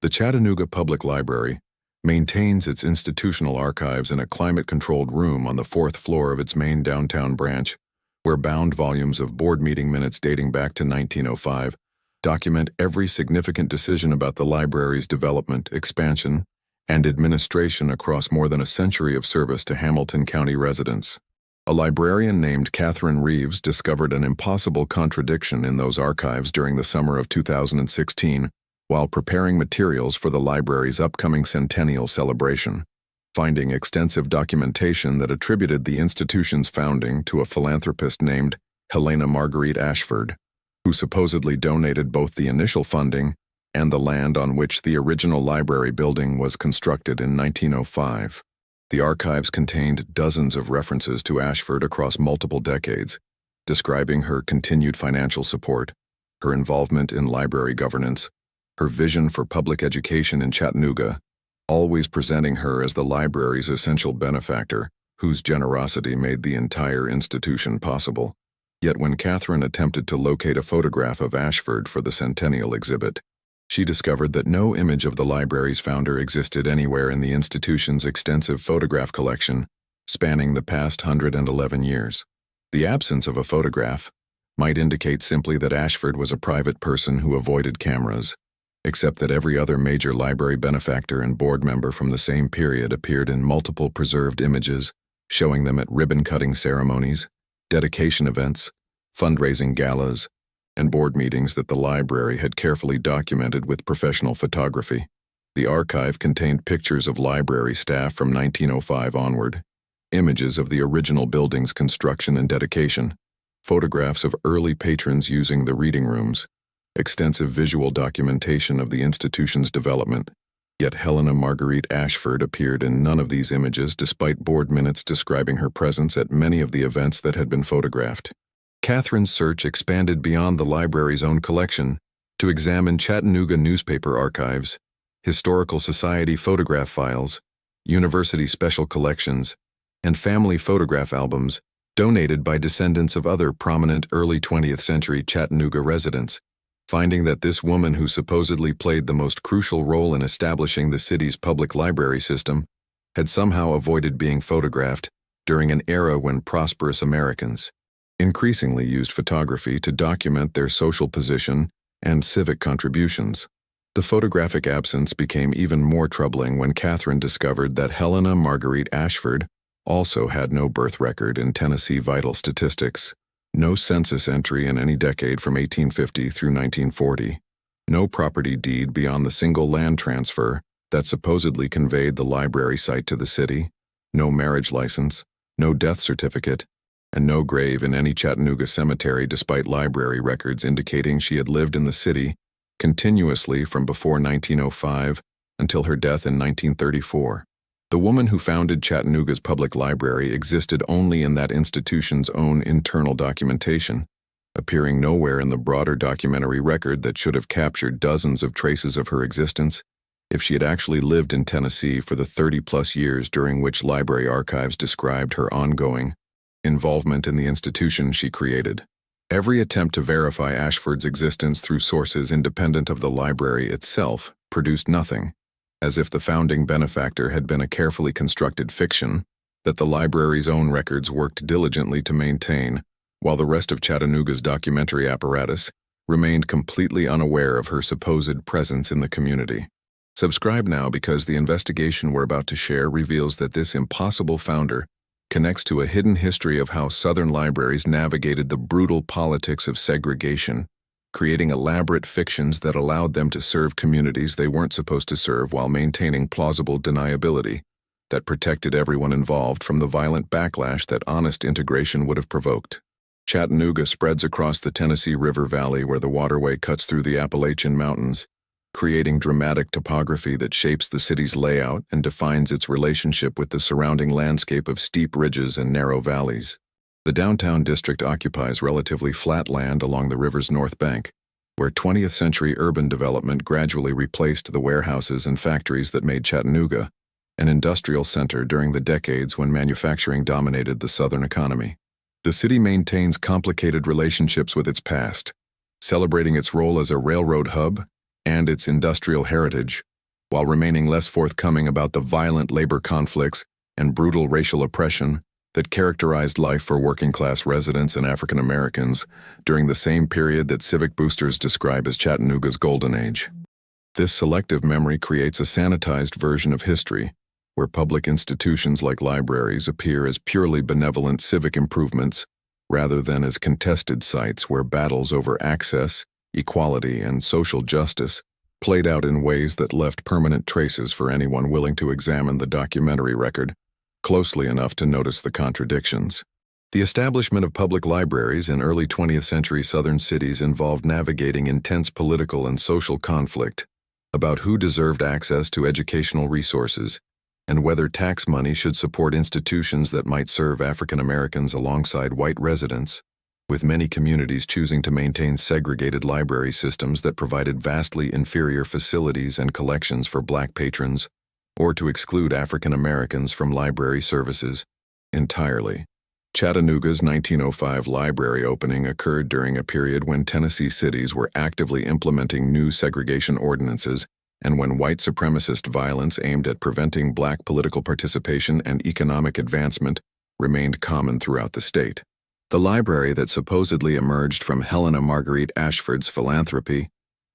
The Chattanooga Public Library maintains its institutional archives in a climate-controlled room on the fourth floor of its main downtown branch, where bound volumes of board meeting minutes dating back to 1905 document every significant decision about the library's development, expansion, and administration across more than a century of service to Hamilton County residents. A librarian named Catherine Reeves discovered an impossible contradiction in those archives during the summer of 2016 while preparing materials for the library's upcoming centennial celebration, finding extensive documentation that attributed the institution's founding to a philanthropist named Helena Marguerite Ashford, who supposedly donated both the initial funding and the land on which the original library building was constructed in 1905. The archives contained dozens of references to Ashford across multiple decades, describing her continued financial support, her involvement in library governance, her vision for public education in Chattanooga, always presenting her as the library's essential benefactor, whose generosity made the entire institution possible. Yet when Catherine attempted to locate a photograph of Ashford for the centennial exhibit, she discovered that no image of the library's founder existed anywhere in the institution's extensive photograph collection, spanning the past 111 years. The absence of a photograph might indicate simply that Ashford was a private person who avoided cameras, except that every other major library benefactor and board member from the same period appeared in multiple preserved images, showing them at ribbon-cutting ceremonies, dedication events, fundraising galas, and board meetings that the library had carefully documented with professional photography. The archive contained pictures of library staff from 1905 onward, images of the original building's construction and dedication, photographs of early patrons using the reading rooms, extensive visual documentation of the institution's development. Yet Helena Marguerite Ashford appeared in none of these images despite board minutes describing her presence at many of the events that had been photographed. Catherine's search expanded beyond the library's own collection to examine Chattanooga newspaper archives, historical society photograph files, university special collections, and family photograph albums donated by descendants of other prominent early 20th century Chattanooga residents, finding that this woman who supposedly played the most crucial role in establishing the city's public library system had somehow avoided being photographed during an era when prosperous Americans increasingly used photography to document their social position and civic contributions. The photographic absence became even more troubling when Catherine discovered that Helena Marguerite Ashford also had no birth record in Tennessee vital statistics, no census entry in any decade from 1850 through 1940, no property deed beyond the single land transfer that supposedly conveyed the library site to the city, no marriage license, no death certificate, and no grave in any Chattanooga cemetery despite library records indicating she had lived in the city continuously from before 1905 until her death in 1934. The woman who founded Chattanooga's public library existed only in that institution's own internal documentation, appearing nowhere in the broader documentary record that should have captured dozens of traces of her existence if she had actually lived in Tennessee for the 30-plus years during which library archives described her ongoing involvement in the institution she created. Every attempt to verify Ashford's existence through sources independent of the library itself produced nothing, as if the founding benefactor had been a carefully constructed fiction that the library's own records worked diligently to maintain, while the rest of Chattanooga's documentary apparatus remained completely unaware of her supposed presence in the community. Subscribe now because the investigation we're about to share reveals that this impossible founder connects to a hidden history of how Southern libraries navigated the brutal politics of segregation, creating elaborate fictions that allowed them to serve communities they weren't supposed to serve while maintaining plausible deniability that protected everyone involved from the violent backlash that honest integration would have provoked. Chattanooga spreads across the Tennessee River Valley where the waterway cuts through the Appalachian Mountains, creating dramatic topography that shapes the city's layout and defines its relationship with the surrounding landscape of steep ridges and narrow valleys. The downtown district occupies relatively flat land along the river's north bank, where 20th century urban development gradually replaced the warehouses and factories that made Chattanooga an industrial center during the decades when manufacturing dominated the southern economy. The city maintains complicated relationships with its past, celebrating its role as a railroad hub and its industrial heritage, while remaining less forthcoming about the violent labor conflicts and brutal racial oppression that characterized life for working-class residents and African Americans during the same period that civic boosters describe as Chattanooga's golden age. This selective memory creates a sanitized version of history, where public institutions like libraries appear as purely benevolent civic improvements rather than as contested sites where battles over access, equality, and social justice played out in ways that left permanent traces for anyone willing to examine the documentary record closely enough to notice the contradictions. The establishment of public libraries in early 20th century Southern cities involved navigating intense political and social conflict about who deserved access to educational resources and whether tax money should support institutions that might serve African Americans alongside white residents, with many communities choosing to maintain segregated library systems that provided vastly inferior facilities and collections for Black patrons, or to exclude African Americans from library services entirely. Chattanooga's 1905 library opening occurred during a period when Tennessee cities were actively implementing new segregation ordinances and when white supremacist violence aimed at preventing Black political participation and economic advancement remained common throughout the state. The library that supposedly emerged from Helena Marguerite Ashford's philanthropy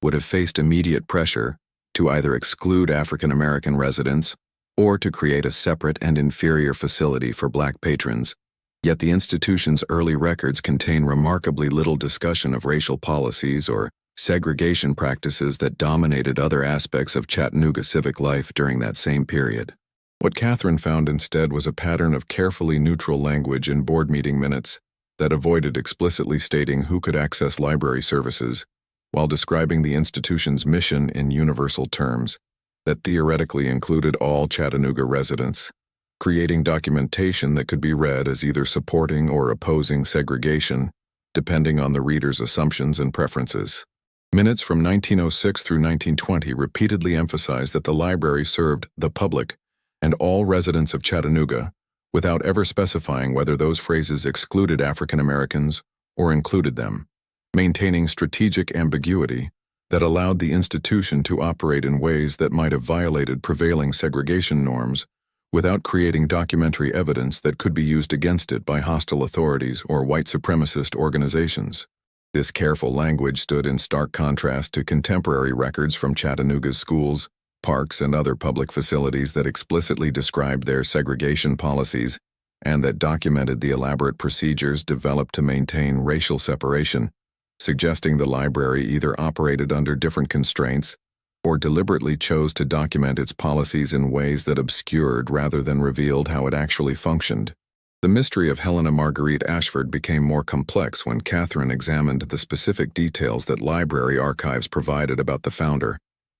would have faced immediate pressure to either exclude African American residents or to create a separate and inferior facility for Black patrons. Yet the institution's early records contain remarkably little discussion of racial policies or segregation practices that dominated other aspects of Chattanooga civic life during that same period. What Catherine found instead was a pattern of carefully neutral language in board meeting minutes that avoided explicitly stating who could access library services, while describing the institution's mission in universal terms that theoretically included all Chattanooga residents, creating documentation that could be read as either supporting or opposing segregation, depending on the reader's assumptions and preferences. Minutes from 1906 through 1920 repeatedly emphasized that the library served the public and all residents of Chattanooga, without ever specifying whether those phrases excluded African Americans or included them, maintaining strategic ambiguity that allowed the institution to operate in ways that might have violated prevailing segregation norms without creating documentary evidence that could be used against it by hostile authorities or white supremacist organizations. This careful language stood in stark contrast to contemporary records from Chattanooga's schools, parks, and other public facilities that explicitly described their segregation policies and that documented the elaborate procedures developed to maintain racial separation, suggesting the library either operated under different constraints or deliberately chose to document its policies in ways that obscured rather than revealed how it actually functioned. The mystery of Helena Marguerite Ashford became more complex when Catherine examined the specific details that library archives provided about the founder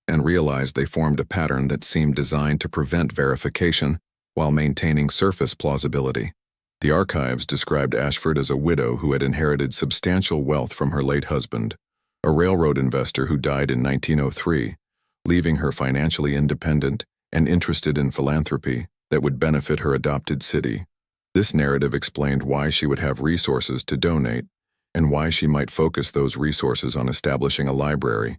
and realized they formed a pattern that seemed designed to prevent verification while maintaining surface plausibility. The archives described Ashford as a widow who had inherited substantial wealth from her late husband, a railroad investor who died in 1903, leaving her financially independent and interested in philanthropy that would benefit her adopted city. This narrative explained why she would have resources to donate and why she might focus those resources on establishing a library,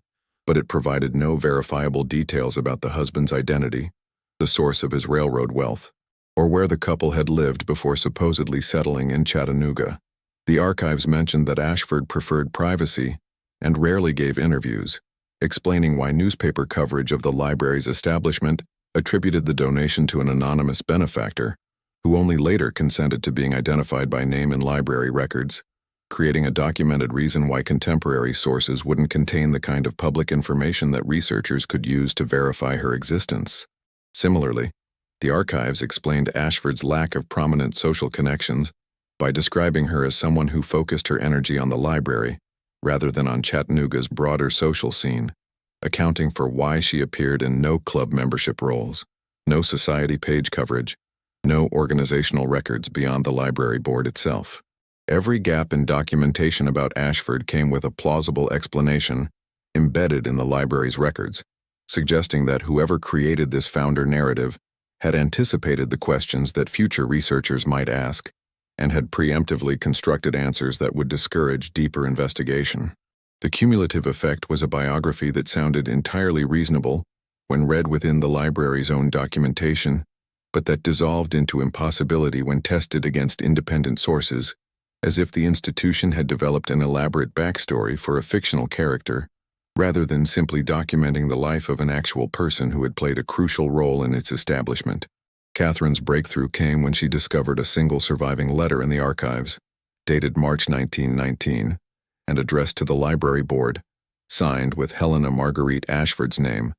but it provided no verifiable details about the husband's identity, the source of his railroad wealth, or where the couple had lived before supposedly settling in Chattanooga. The archives mentioned that Ashford preferred privacy and rarely gave interviews, explaining why newspaper coverage of the library's establishment attributed the donation to an anonymous benefactor, who only later consented to being identified by name in library records, creating a documented reason why contemporary sources wouldn't contain the kind of public information that researchers could use to verify her existence. Similarly, the archives explained Ashford's lack of prominent social connections by describing her as someone who focused her energy on the library rather than on Chattanooga's broader social scene, accounting for why she appeared in no club membership rolls, no society page coverage, no organizational records beyond the library board itself. Every gap in documentation about Ashford came with a plausible explanation embedded in the library's records, suggesting that whoever created this founder narrative had anticipated the questions that future researchers might ask and had preemptively constructed answers that would discourage deeper investigation. The cumulative effect was a biography that sounded entirely reasonable when read within the library's own documentation, but that dissolved into impossibility when tested against independent sources, as if the institution had developed an elaborate backstory for a fictional character, rather than simply documenting the life of an actual person who had played a crucial role in its establishment. Catherine's breakthrough came when she discovered a single surviving letter in the archives, dated March 1919, and addressed to the library board, signed with Helena Marguerite Ashford's name,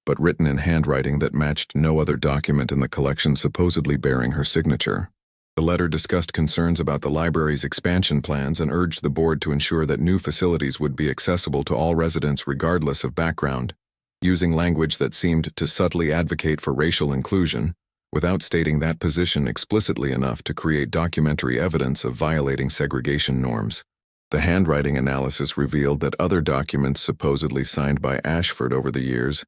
but written in handwriting that matched no other document in the collection supposedly bearing her signature. The letter discussed concerns about the library's expansion plans and urged the board to ensure that new facilities would be accessible to all residents regardless of background, using language that seemed to subtly advocate for racial inclusion, without stating that position explicitly enough to create documentary evidence of violating segregation norms. The handwriting analysis revealed that other documents supposedly signed by Ashford over the years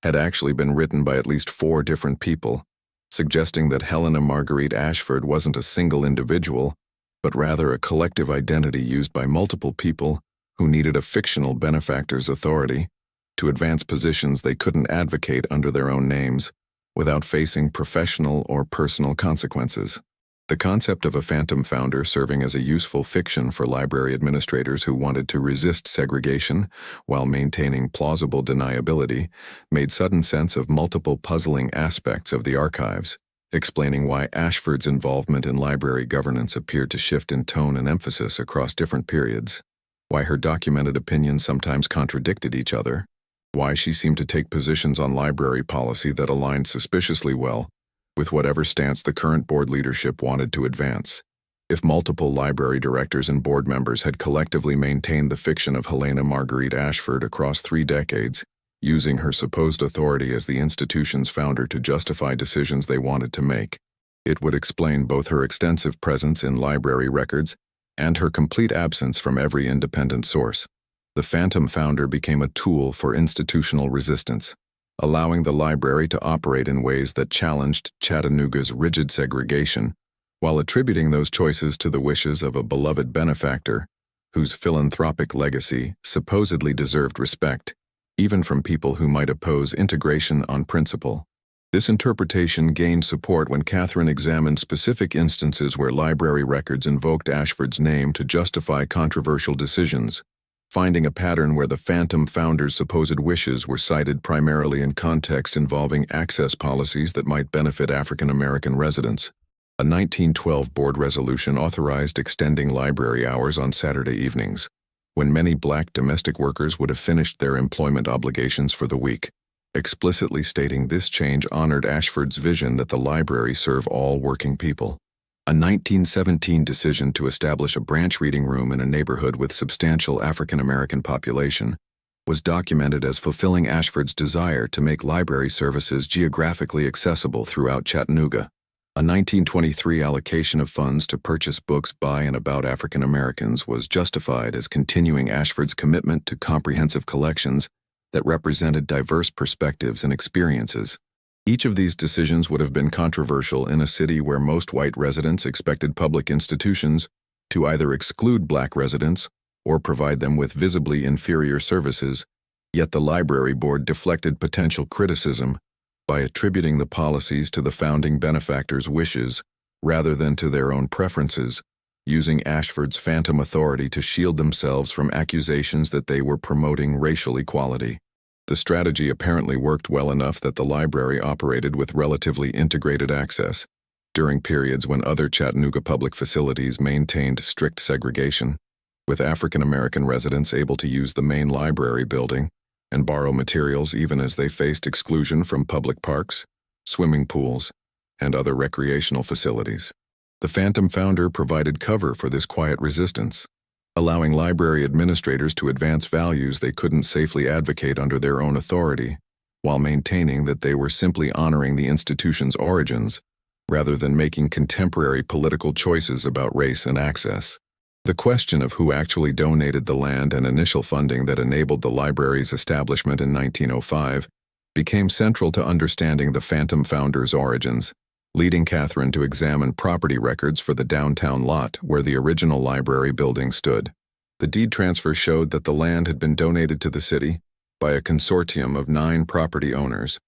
had actually been written by at least 4 different people, suggesting that Helena Marguerite Ashford wasn't a single individual, but rather a collective identity used by multiple people who needed a fictional benefactor's authority to advance positions they couldn't advocate under their own names without facing professional or personal consequences. The concept of a phantom founder serving as a useful fiction for library administrators who wanted to resist segregation while maintaining plausible deniability made sudden sense of multiple puzzling aspects of the archives, explaining why Ashford's involvement in library governance appeared to shift in tone and emphasis across different periods, why her documented opinions sometimes contradicted each other, why she seemed to take positions on library policy that aligned suspiciously well with whatever stance the current board leadership wanted to advance. If multiple library directors and board members had collectively maintained the fiction of Helena Marguerite Ashford across 3 decades, using her supposed authority as the institution's founder to justify decisions they wanted to make, it would explain both her extensive presence in library records and her complete absence from every independent source. The phantom founder became a tool for institutional resistance, allowing the library to operate in ways that challenged Chattanooga's rigid segregation, while attributing those choices to the wishes of a beloved benefactor, whose philanthropic legacy supposedly deserved respect, even from people who might oppose integration on principle. This interpretation gained support when Catherine examined specific instances where library records invoked Ashford's name to justify controversial decisions, finding a pattern where the phantom founder's supposed wishes were cited primarily in context involving access policies that might benefit African American residents. A 1912 board resolution authorized extending library hours on Saturday evenings, when many black domestic workers would have finished their employment obligations for the week, explicitly stating this change honored Ashford's vision that the library serve all working people. A 1917 decision to establish a branch reading room in a neighborhood with substantial African American population was documented as fulfilling Ashford's desire to make library services geographically accessible throughout Chattanooga. A 1923 allocation of funds to purchase books by and about African Americans was justified as continuing Ashford's commitment to comprehensive collections that represented diverse perspectives and experiences. Each of these decisions would have been controversial in a city where most white residents expected public institutions to either exclude black residents or provide them with visibly inferior services, yet the library board deflected potential criticism by attributing the policies to the founding benefactor's wishes rather than to their own preferences, using Ashford's phantom authority to shield themselves from accusations that they were promoting racial equality. The strategy apparently worked well enough that the library operated with relatively integrated access during periods when other Chattanooga public facilities maintained strict segregation, with African American residents able to use the main library building and borrow materials even as they faced exclusion from public parks, swimming pools, and other recreational facilities. The phantom founder provided cover for this quiet resistance, allowing library administrators to advance values they couldn't safely advocate under their own authority, while maintaining that they were simply honoring the institution's origins rather than making contemporary political choices about race and access. The question of who actually donated the land and initial funding that enabled the library's establishment in 1905 became central to understanding the phantom founder's origins, leading Catherine to examine property records for the downtown lot where the original library building stood. The deed transfer showed that the land had been donated to the city by a consortium of 9 property owners,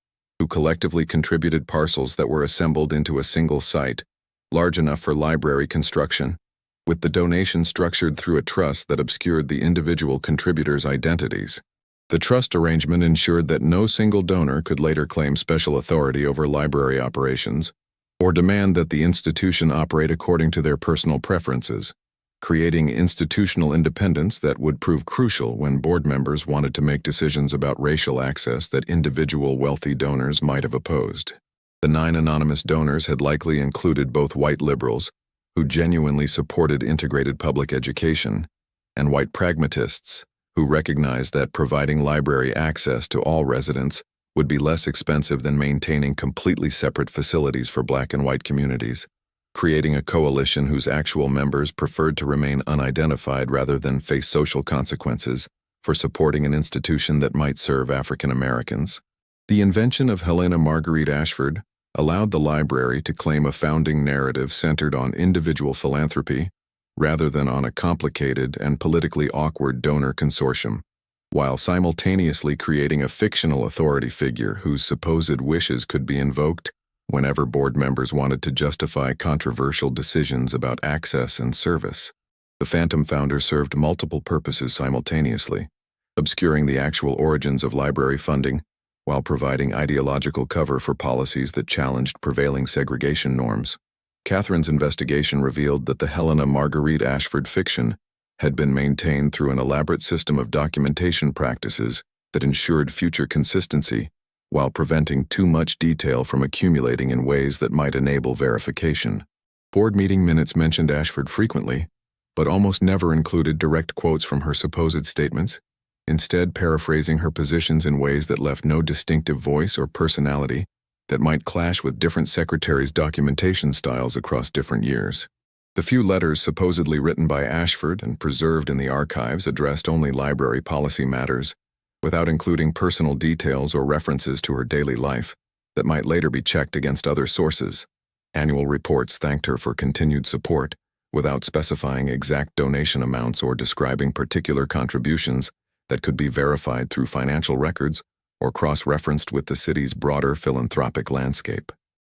who collectively contributed parcels that were assembled into a single site, large enough for library construction, with the donation structured through a trust that obscured the individual contributors' identities. The trust arrangement ensured that no single donor could later claim special authority over library operations or demand that the institution operate according to their personal preferences, creating institutional independence that would prove crucial when board members wanted to make decisions about racial access that individual wealthy donors might have opposed. The 9 anonymous donors had likely included both white liberals, who genuinely supported integrated public education, and white pragmatists, who recognized that providing library access to all residents would be less expensive than maintaining completely separate facilities for Black and white communities, creating a coalition whose actual members preferred to remain unidentified rather than face social consequences for supporting an institution that might serve African Americans. The invention of Helena Marguerite Ashford allowed the library to claim a founding narrative centered on individual philanthropy rather than on a complicated and politically awkward donor consortium, while simultaneously creating a fictional authority figure whose supposed wishes could be invoked whenever board members wanted to justify controversial decisions about access and service. The Phantom Founder served multiple purposes simultaneously, obscuring the actual origins of library funding while providing ideological cover for policies that challenged prevailing segregation norms. Catherine's investigation revealed that the Helena Marguerite Ashford fiction had been maintained through an elaborate system of documentation practices that ensured future consistency while preventing too much detail from accumulating in ways that might enable verification. Board meeting minutes mentioned Ashford frequently, but almost never included direct quotes from her supposed statements, instead paraphrasing her positions in ways that left no distinctive voice or personality that might clash with different secretaries' documentation styles across different years. The few letters supposedly written by Ashford and preserved in the archives addressed only library policy matters, without including personal details or references to her daily life that might later be checked against other sources. Annual reports thanked her for continued support, without specifying exact donation amounts or describing particular contributions that could be verified through financial records or cross-referenced with the city's broader philanthropic landscape.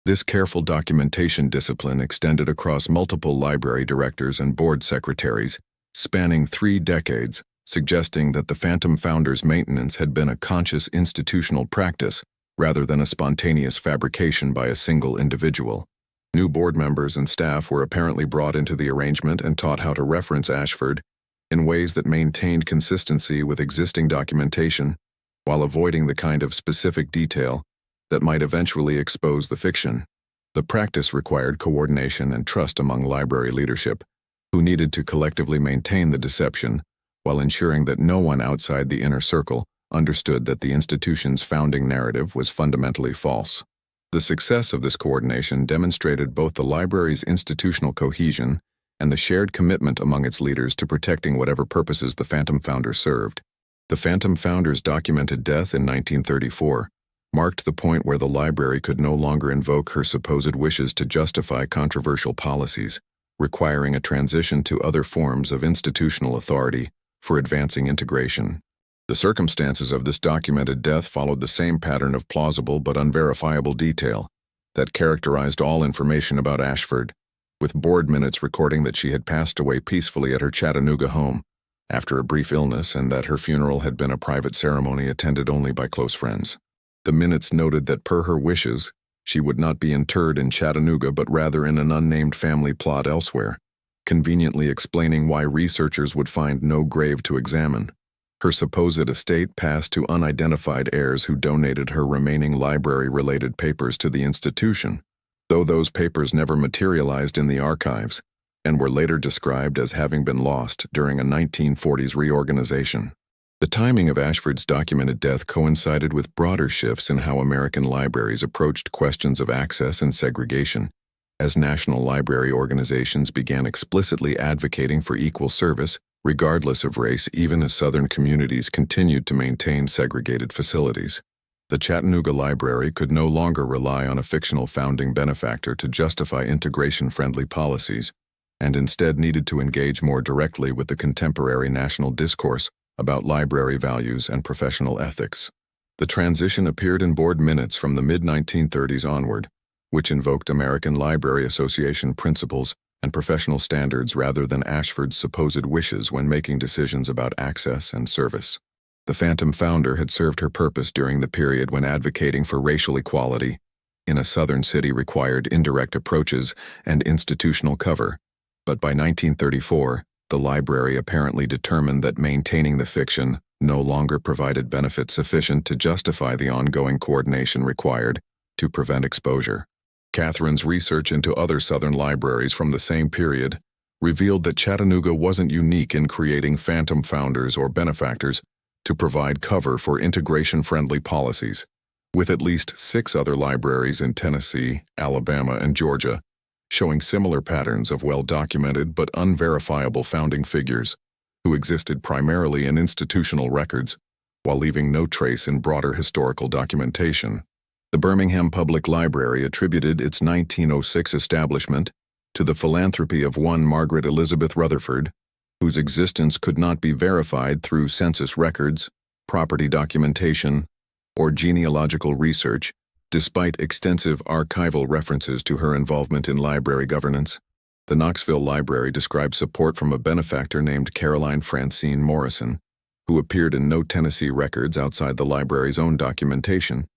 This careful documentation discipline extended across multiple library directors and board secretaries, spanning 3 decades, suggesting that the Phantom Founder's maintenance had been a conscious institutional practice rather than a spontaneous fabrication by a single individual. New board members and staff were apparently brought into the arrangement and taught how to reference Ashford in ways that maintained consistency with existing documentation, while avoiding the kind of specific detail that might eventually expose the fiction. The practice required coordination and trust among library leadership, who needed to collectively maintain the deception while ensuring that no one outside the inner circle understood that the institution's founding narrative was fundamentally false. The success of this coordination demonstrated both the library's institutional cohesion and the shared commitment among its leaders to protecting whatever purposes the Phantom Founder served. The Phantom Founder's documented death in 1934 marked the point where the library could no longer invoke her supposed wishes to justify controversial policies, requiring a transition to other forms of institutional authority for advancing integration. The circumstances of this documented death followed the same pattern of plausible but unverifiable detail that characterized all information about Ashford, with board minutes recording that she had passed away peacefully at her Chattanooga home after a brief illness and that her funeral had been a private ceremony attended only by close friends. The minutes noted that per her wishes, she would not be interred in Chattanooga but rather in an unnamed family plot elsewhere, conveniently explaining why researchers would find no grave to examine. Her supposed estate passed to unidentified heirs who donated her remaining library-related papers to the institution, though those papers never materialized in the archives and were later described as having been lost during a 1940s reorganization. The timing of Ashford's documented death coincided with broader shifts in how American libraries approached questions of access and segregation, as national library organizations began explicitly advocating for equal service, regardless of race, even as Southern communities continued to maintain segregated facilities. The Chattanooga Library could no longer rely on a fictional founding benefactor to justify integration-friendly policies, and instead needed to engage more directly with the contemporary national discourse about library values and professional ethics. The transition appeared in board minutes from the mid-1930s onward, which invoked American Library Association principles and professional standards rather than Ashford's supposed wishes when making decisions about access and service. The Phantom Founder had served her purpose during the period when advocating for racial equality in a southern city required indirect approaches and institutional cover, but by 1934, the library apparently determined that maintaining the fiction no longer provided benefits sufficient to justify the ongoing coordination required to prevent exposure. Catherine's research into other Southern libraries from the same period revealed that Chattanooga wasn't unique in creating phantom founders or benefactors to provide cover for integration-friendly policies, with at least 6 other libraries in Tennessee, Alabama, and Georgia showing similar patterns of well-documented but unverifiable founding figures who existed primarily in institutional records while leaving no trace in broader historical documentation. The Birmingham Public Library attributed its 1906 establishment to the philanthropy of one Margaret Elizabeth Rutherford, whose existence could not be verified through census records, property documentation, or genealogical research, despite extensive archival references to her involvement in library governance. The Knoxville Library described support from a benefactor named Caroline Francine Morrison, who appeared in no Tennessee records outside the library's own documentation,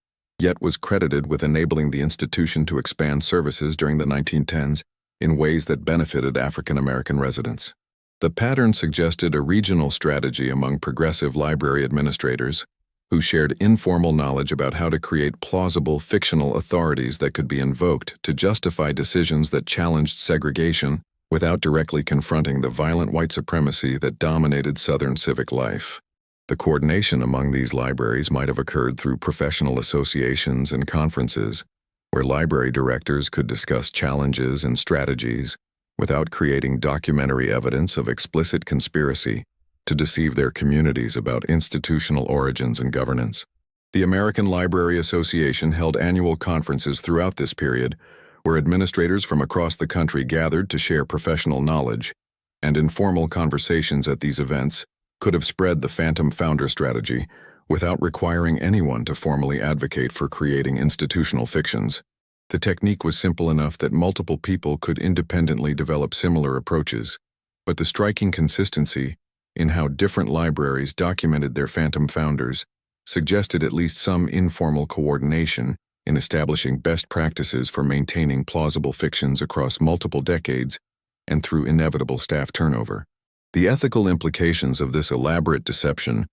yet was credited with enabling the institution to expand services during the 1910s in ways that benefited African American residents. The pattern suggested a regional strategy among progressive library administrators who shared informal knowledge about how to create plausible fictional authorities that could be invoked to justify decisions that challenged segregation without directly confronting the violent white supremacy that dominated Southern civic life. The coordination among these libraries might have occurred through professional associations and conferences, where library directors could discuss challenges and strategies without creating documentary evidence of explicit conspiracy to deceive their communities about institutional origins and governance. The American Library Association held annual conferences throughout this period, where administrators from across the country gathered to share professional knowledge, and informal conversations at these events could have spread the phantom founder strategy without requiring anyone to formally advocate for creating institutional fictions. The technique was simple enough that multiple people could independently develop similar approaches, but the striking consistency in how different libraries documented their phantom founders suggested at least some informal coordination in establishing best practices for maintaining plausible fictions across multiple decades and through inevitable staff turnover. The ethical implications of this elaborate deception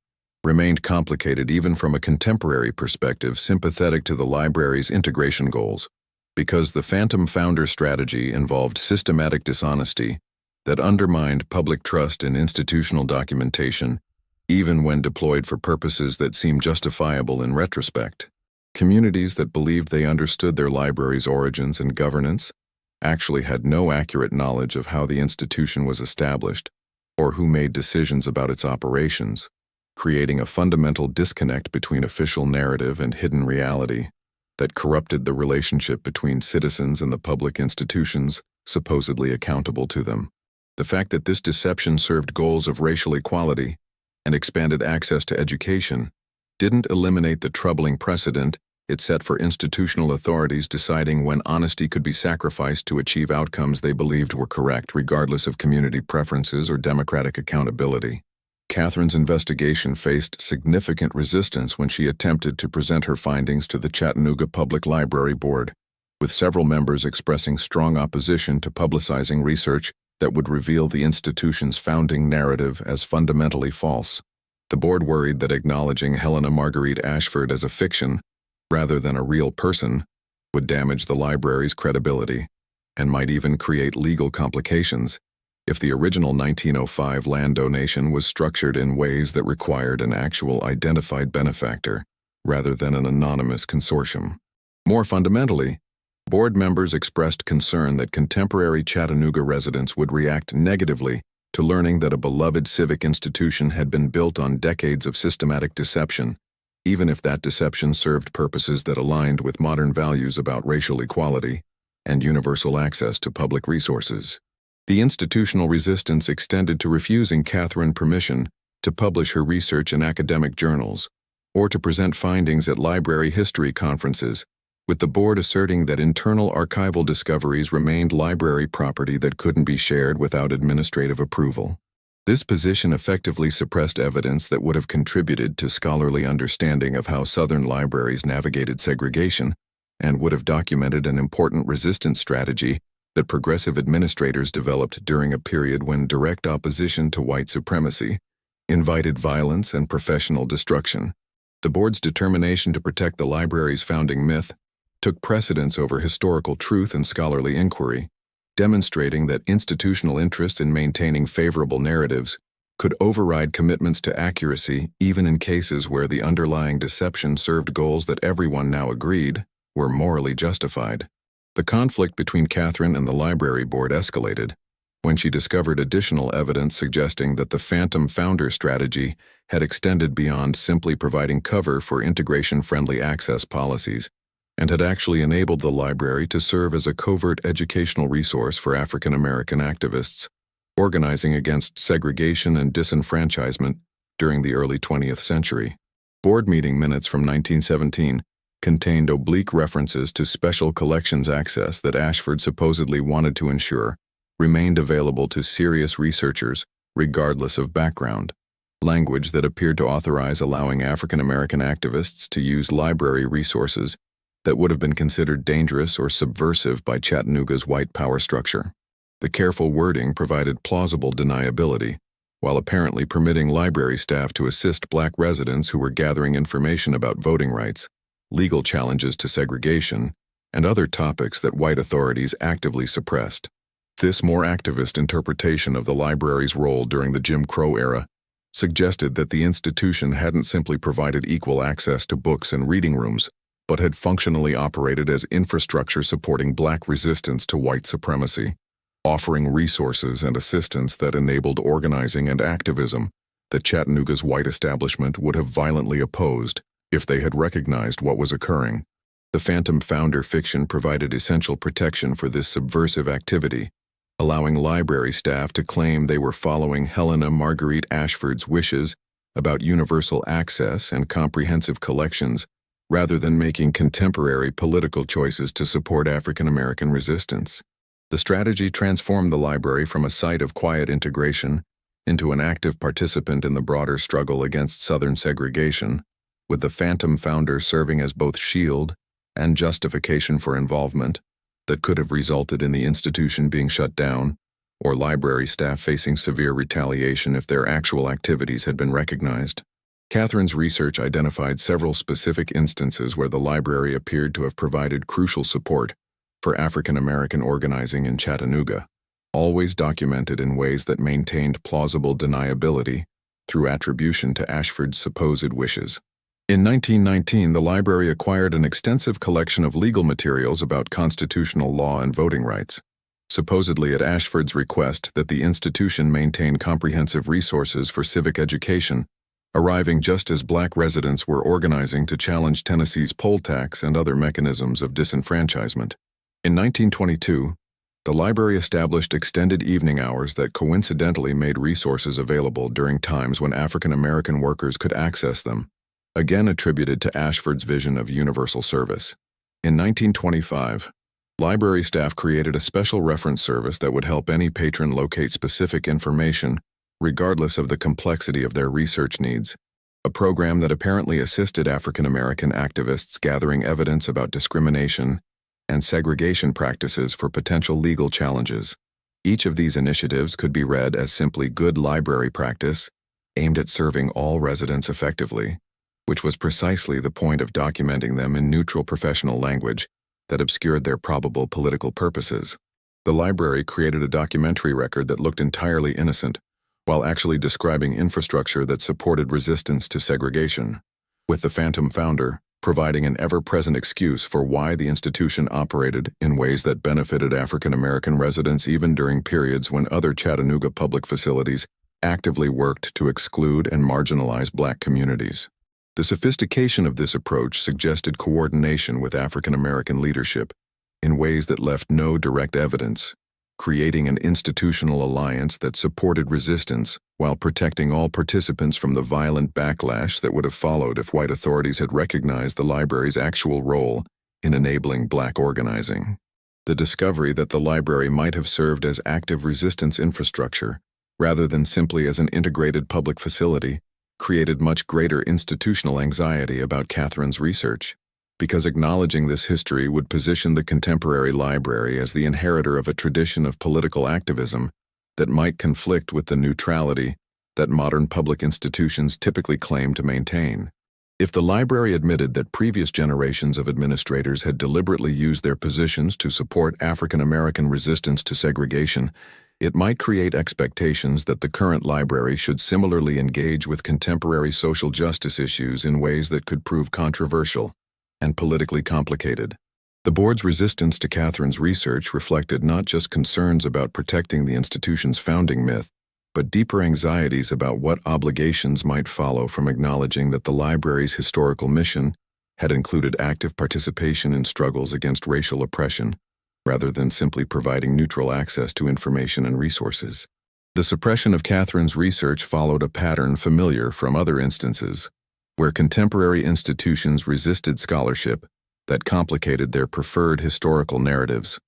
remained complicated even from a contemporary perspective sympathetic to the library's integration goals, because the phantom founder strategy involved systematic dishonesty that undermined public trust in institutional documentation, even when deployed for purposes that seem justifiable in retrospect. Communities that believed they understood their library's origins and governance actually had no accurate knowledge of how the institution was established or who made decisions about its operations, creating a fundamental disconnect between official narrative and hidden reality that corrupted the relationship between citizens and the public institutions supposedly accountable to them. The fact that this deception served goals of racial equality and expanded access to education didn't eliminate the troubling precedent it set for institutional authorities deciding when honesty could be sacrificed to achieve outcomes they believed were correct, regardless of community preferences or democratic accountability. Catherine's investigation faced significant resistance when she attempted to present her findings to the Chattanooga Public Library Board, with several members expressing strong opposition to publicizing research that would reveal the institution's founding narrative as fundamentally false. The board worried that acknowledging Helena Marguerite Ashford as a fiction, rather than a real person, would damage the library's credibility, and might even create legal complications if the original 1905 land donation was structured in ways that required an actual identified benefactor, rather than an anonymous consortium. More fundamentally, board members expressed concern that contemporary Chattanooga residents would react negatively to learning that a beloved civic institution had been built on decades of systematic deception, even if that deception served purposes that aligned with modern values about racial equality and universal access to public resources. The institutional resistance extended to refusing Catherine permission to publish her research in academic journals, or to present findings at library history conferences, with the board asserting that internal archival discoveries remained library property that couldn't be shared without administrative approval. This position effectively suppressed evidence that would have contributed to scholarly understanding of how Southern libraries navigated segregation and would have documented an important resistance strategy that progressive administrators developed during a period when direct opposition to white supremacy invited violence and professional destruction. The board's determination to protect the library's founding myth took precedence over historical truth and scholarly inquiry, demonstrating that institutional interest in maintaining favorable narratives could override commitments to accuracy even in cases where the underlying deception served goals that everyone now agreed were morally justified. The conflict between Catherine and the library board escalated when she discovered additional evidence suggesting that the phantom founder strategy had extended beyond simply providing cover for integration-friendly access policies and had actually enabled the library to serve as a covert educational resource for African American activists, organizing against segregation and disenfranchisement during the early 20th century. Board meeting minutes from 1917 contained oblique references to special collections access that Ashford supposedly wanted to ensure remained available to serious researchers regardless of background, language that appeared to authorize allowing African American activists to use library resources that would have been considered dangerous or subversive by Chattanooga's white power structure. The careful wording provided plausible deniability, while apparently permitting library staff to assist black residents who were gathering information about voting rights, legal challenges to segregation, and other topics that white authorities actively suppressed. This more activist interpretation of the library's role during the Jim Crow era suggested that the institution hadn't simply provided equal access to books and reading rooms, but had functionally operated as infrastructure supporting black resistance to white supremacy, offering resources and assistance that enabled organizing and activism that Chattanooga's white establishment would have violently opposed if they had recognized what was occurring. The phantom founder fiction provided essential protection for this subversive activity, allowing library staff to claim they were following Helena Marguerite Ashford's wishes about universal access and comprehensive collections rather than making contemporary political choices to support African American resistance. The strategy transformed the library from a site of quiet integration into an active participant in the broader struggle against Southern segregation, with the phantom founder serving as both shield and justification for involvement that could have resulted in the institution being shut down or library staff facing severe retaliation if their actual activities had been recognized. Catherine's research identified several specific instances where the library appeared to have provided crucial support for African American organizing in Chattanooga, always documented in ways that maintained plausible deniability through attribution to Ashford's supposed wishes. In 1919, the library acquired an extensive collection of legal materials about constitutional law and voting rights, supposedly at Ashford's request that the institution maintain comprehensive resources for civic education, arriving just as black residents were organizing to challenge Tennessee's poll tax and other mechanisms of disenfranchisement. In 1922, the library established extended evening hours that coincidentally made resources available during times when African American workers could access them, again attributed to Ashford's vision of universal service. In 1925, library staff created a special reference service that would help any patron locate specific information regardless of the complexity of their research needs, a program that apparently assisted African American activists gathering evidence about discrimination and segregation practices for potential legal challenges. Each of these initiatives could be read as simply good library practice, aimed at serving all residents effectively, which was precisely the point of documenting them in neutral professional language that obscured their probable political purposes. The library created a documentary record that looked entirely innocent, while actually describing infrastructure that supported resistance to segregation, with the phantom founder providing an ever-present excuse for why the institution operated in ways that benefited African American residents even during periods when other Chattanooga public facilities actively worked to exclude and marginalize black communities. The sophistication of this approach suggested coordination with African American leadership in ways that left no direct evidence creating an institutional alliance that supported resistance while protecting all participants from the violent backlash that would have followed if white authorities had recognized the library's actual role in enabling black organizing. The discovery that the library might have served as active resistance infrastructure, rather than simply as an integrated public facility, created much greater institutional anxiety about Catherine's research, because acknowledging this history would position the contemporary library as the inheritor of a tradition of political activism that might conflict with the neutrality that modern public institutions typically claim to maintain. If the library admitted that previous generations of administrators had deliberately used their positions to support African American resistance to segregation, it might create expectations that the current library should similarly engage with contemporary social justice issues in ways that could prove controversial and politically complicated. The board's resistance to Catherine's research reflected not just concerns about protecting the institution's founding myth, but deeper anxieties about what obligations might follow from acknowledging that the library's historical mission had included active participation in struggles against racial oppression, rather than simply providing neutral access to information and resources. The suppression of Catherine's research followed a pattern familiar from other instances, where contemporary institutions resisted scholarship that complicated their preferred historical narratives,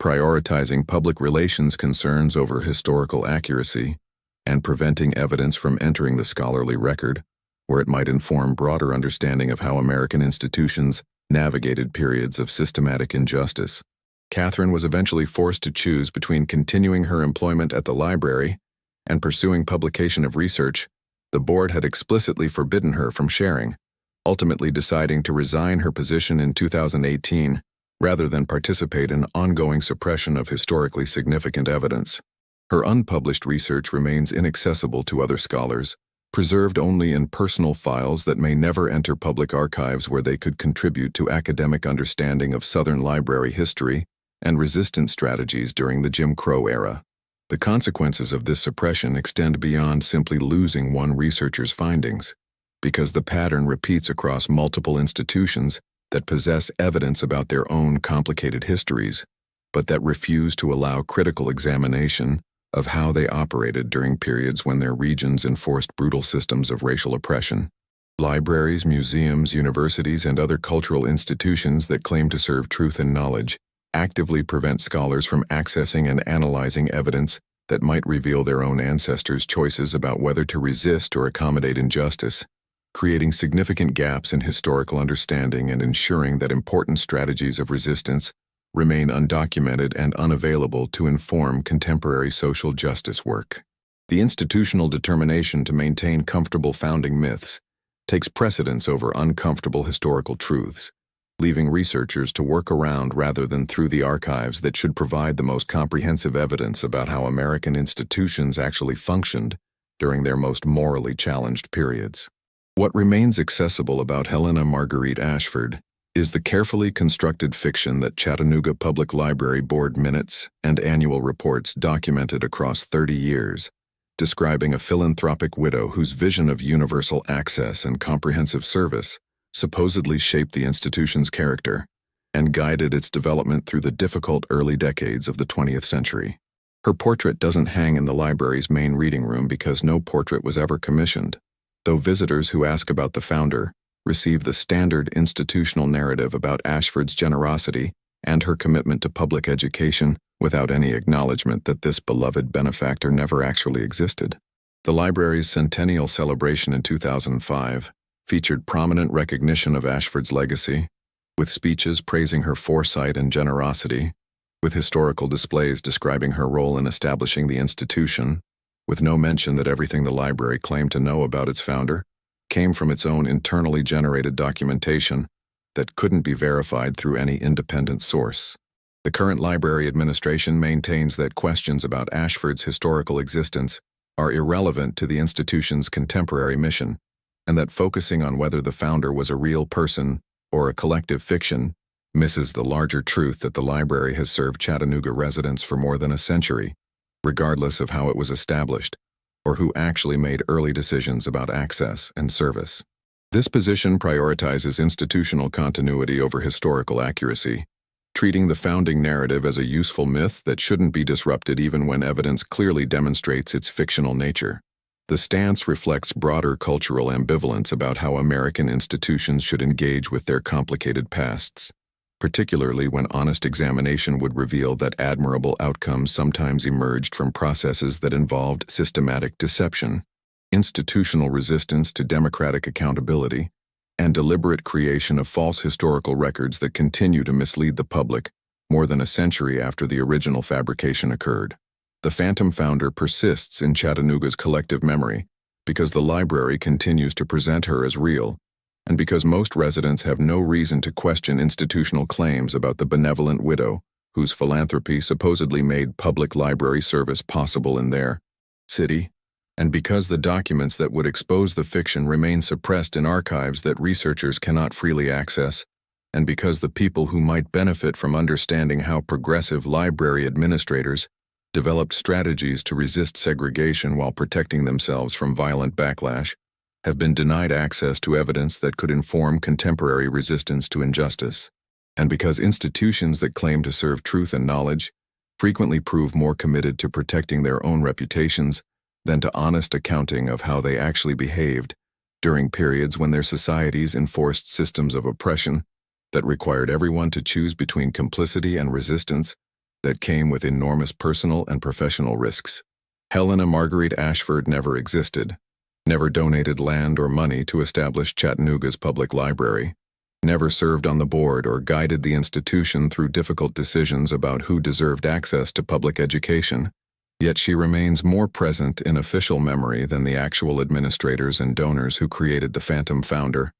prioritizing public relations concerns over historical accuracy, and preventing evidence from entering the scholarly record, where it might inform broader understanding of how American institutions navigated periods of systematic injustice. Catherine was eventually forced to choose between continuing her employment at the library and pursuing publication of research the board had explicitly forbidden her from sharing, ultimately deciding to resign her position in 2018 rather than participate in ongoing suppression of historically significant evidence. Her unpublished research remains inaccessible to other scholars, preserved only in personal files that may never enter public archives where they could contribute to academic understanding of Southern library history and resistance strategies during the Jim Crow era. The consequences of this suppression extend beyond simply losing one researcher's findings, because the pattern repeats across multiple institutions that possess evidence about their own complicated histories, but that refuse to allow critical examination of how they operated during periods when their regions enforced brutal systems of racial oppression. Libraries, museums, universities, and other cultural institutions that claim to serve truth and knowledge actively prevent scholars from accessing and analyzing evidence that might reveal their own ancestors' choices about whether to resist or accommodate injustice, creating significant gaps in historical understanding and ensuring that important strategies of resistance remain undocumented and unavailable to inform contemporary social justice work. The institutional determination to maintain comfortable founding myths takes precedence over uncomfortable historical truths, leaving researchers to work around rather than through the archives that should provide the most comprehensive evidence about how American institutions actually functioned during their most morally challenged periods. What remains accessible about Helena Marguerite Ashford is the carefully constructed fiction that Chattanooga Public Library Board minutes and annual reports documented across 30 years, describing a philanthropic widow whose vision of universal access and comprehensive service supposedly shaped the institution's character and guided its development through the difficult early decades of the 20th century. Her portrait doesn't hang in the library's main reading room because no portrait was ever commissioned, though visitors who ask about the founder receive the standard institutional narrative about Ashford's generosity and her commitment to public education without any acknowledgement that this beloved benefactor never actually existed. The library's centennial celebration in 2005 featured prominent recognition of Ashford's legacy, with speeches praising her foresight and generosity, with historical displays describing her role in establishing the institution, with no mention that everything the library claimed to know about its founder came from its own internally generated documentation that couldn't be verified through any independent source. The current library administration maintains that questions about Ashford's historical existence are irrelevant to the institution's contemporary mission, and that focusing on whether the founder was a real person or a collective fiction misses the larger truth that the library has served Chattanooga residents for more than a century, regardless of how it was established or who actually made early decisions about access and service. This position prioritizes institutional continuity over historical accuracy, treating the founding narrative as a useful myth that shouldn't be disrupted even when evidence clearly demonstrates its fictional nature. The stance reflects broader cultural ambivalence about how American institutions should engage with their complicated pasts, particularly when honest examination would reveal that admirable outcomes sometimes emerged from processes that involved systematic deception, institutional resistance to democratic accountability, and deliberate creation of false historical records that continue to mislead the public more than a century after the original fabrication occurred. The phantom founder persists in Chattanooga's collective memory because the library continues to present her as real, and because most residents have no reason to question institutional claims about the benevolent widow whose philanthropy supposedly made public library service possible in their city, and because the documents that would expose the fiction remain suppressed in archives that researchers cannot freely access, and because the people who might benefit from understanding how progressive library administrators developed strategies to resist segregation while protecting themselves from violent backlash, have been denied access to evidence that could inform contemporary resistance to injustice, and because institutions that claim to serve truth and knowledge frequently prove more committed to protecting their own reputations than to honest accounting of how they actually behaved during periods when their societies enforced systems of oppression that required everyone to choose between complicity and resistance that came with enormous personal and professional risks. Helena Marguerite Ashford never existed, never donated land or money to establish Chattanooga's public library, never served on the board or guided the institution through difficult decisions about who deserved access to public education, yet she remains more present in official memory than the actual administrators and donors who created the phantom founder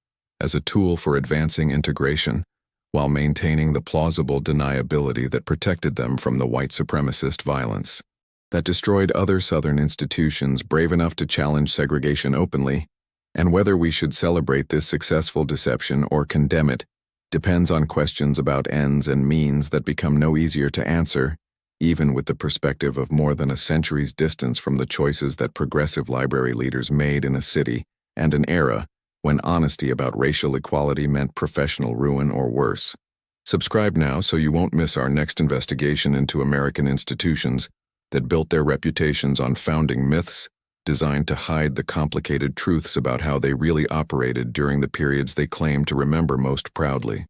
as a tool for advancing integration while maintaining the plausible deniability that protected them from the white supremacist violence that destroyed other Southern institutions brave enough to challenge segregation openly. And whether we should celebrate this successful deception or condemn it depends on questions about ends and means that become no easier to answer, even with the perspective of more than a century's distance from the choices that progressive library leaders made in a city and an era when honesty about racial equality meant professional ruin or worse. Subscribe now so you won't miss our next investigation into American institutions that built their reputations on founding myths designed to hide the complicated truths about how they really operated during the periods they claim to remember most proudly.